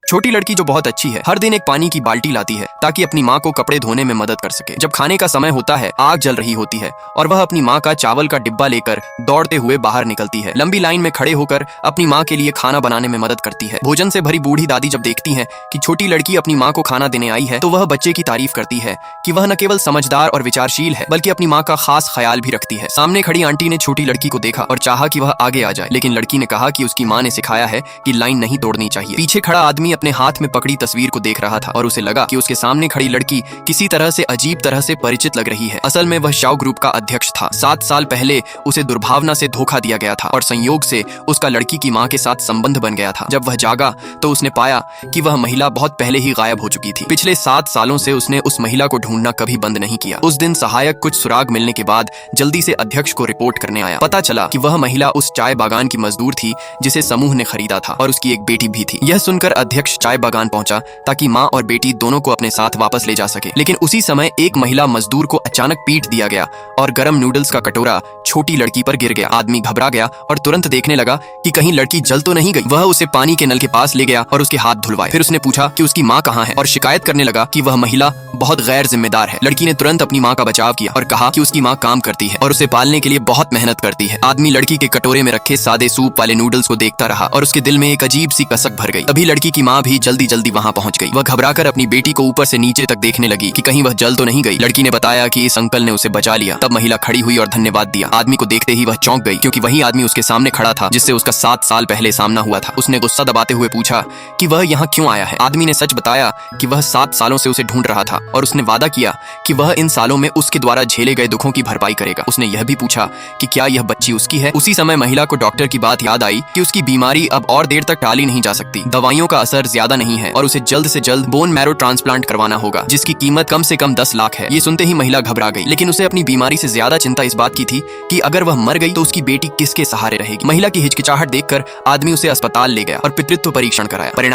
छोटी लड़की जो बहुत अच्छी है, हर दिन एक पानी की बाल्टी लाती है ताकि अपनी माँ को कपड़े धोने में मदद कर सके। जब खाने का समय होता है, आग जल रही होती है और वह अपनी माँ का चावल का डिब्बा लेकर दौड़ते हुए बाहर निकलती है। लंबी लाइन में खड़े होकर अपनी माँ के लिए खाना बनाने में मदद करती है। भोजन से भरी बूढ़ी दादी जब देखती है कि छोटी लड़की अपनी माँ को खाना देने आई है, तो वह बच्चे की तारीफ करती है कि वह न केवल समझदार और विचारशील है, बल्कि अपनी माँ का खास ख्याल भी रखती है। सामने खड़ी आंटी ने छोटी लड़की को देखा और चाहा कि वह आगे आ जाए, लेकिन लड़की ने कहा कि उसकी माँ ने सिखाया है कि लाइन नहीं तोड़नी चाहिए। पीछे खड़ा आदमी अपने हाथ में पकड़ी तस्वीर को देख रहा था और उसे लगा कि उसके सामने खड़ी लड़की किसी तरह से अजीब तरह से परिचित लग रही है। असल में वह शाओ ग्रुप का अध्यक्ष था। 7 साल पहले उसे दुर्भावना से धोखा दिया गया था और संयोग से उसका लड़की की माँ के साथ संबंध बन गया था। जब वह जागा तो उसने पाया कि वह महिला बहुत पहले ही गायब हो चुकी थी। पिछले 7 सालों से उसने उस महिला को ढूंढना कभी बंद नहीं किया। उस दिन सहायक कुछ सुराग मिलने के बाद जल्दी से अध्यक्ष को रिपोर्ट करने आया। पता चला कि वह महिला उस चाय बागान की मजदूर थी जिसे समूह ने खरीदा था और उसकी एक बेटी भी थी। यह सुनकर अध्यक्ष चाय बागान पहुंचा ताकि माँ और बेटी दोनों को अपने साथ वापस ले जा सके। लेकिन उसी समय एक महिला मजदूर को अचानक पीट दिया गया और गरम नूडल्स का कटोरा छोटी लड़की पर गिर गया। आदमी घबरा गया और तुरंत देखने लगा कि कहीं लड़की जल तो नहीं गई। वह उसे पानी के नल के पास ले गया और उसके हाथ धुलवाए। फिर उसने पूछा कि उसकी माँ कहाँ है और शिकायत करने लगा कि वह महिला बहुत गैर जिम्मेदार है। लड़की ने तुरंत अपनी माँ का बचाव किया और कहा कि उसकी माँ काम करती है और उसे पालने के लिए बहुत मेहनत करती है। आदमी लड़की के कटोरे में रखे सादे सूप वाले नूडल्स को देखता रहा और उसके दिल में एक अजीब सी कसक भर गई। तभी लड़की की माँ भी जल्दी जल्दी वहाँ पहुँच गई। वह घबराकर अपनी बेटी को ऊपर से नीचे तक देखने लगी कि कहीं वह जल तो नहीं गई। लड़की ने बताया कि इस अंकल ने उसे बचा लिया। तब महिला खड़ी हुई और धन्यवाद दिया। आदमी को देखते ही वह चौंक गई, क्योंकि वही आदमी उसके सामने खड़ा था जिससे उसका 7 साल पहले सामना हुआ था। उसने गुस्सा दबाते हुए पूछा कि वह यहाँ क्यों आया है। आदमी ने सच बताया कि वह 7 सालों से उसे ढूंढ रहा था और उसने वादा किया कि वह इन सालों में उसके द्वारा झेले गए दुखों की भरपाई करेगा। उसने यह भी पूछा कि क्या यह बच्ची उसकी है। उसी समय महिला को डॉक्टर की बात याद आई कि उसकी बीमारी अब और देर तक टाली नहीं जा सकती। दवाइयों का असर ज्यादा नहीं है और उसे जल्द से जल्द बोन मैरो ट्रांसप्लांट करवाना होगा, जिसकी कीमत कम से कम 10 लाख है। ये सुनते ही महिला घबरा गई, लेकिन उसे अपनी बीमारी से ज्यादा चिंता इस बात की थी कि अगर वह मर गई तो उसकी बेटी किसके सहारे रहेगी। महिला की हिचकिचाहट देखकर आदमी उसे अस्पताल ले गया और पितृत्व परीक्षण कराया। परिणाम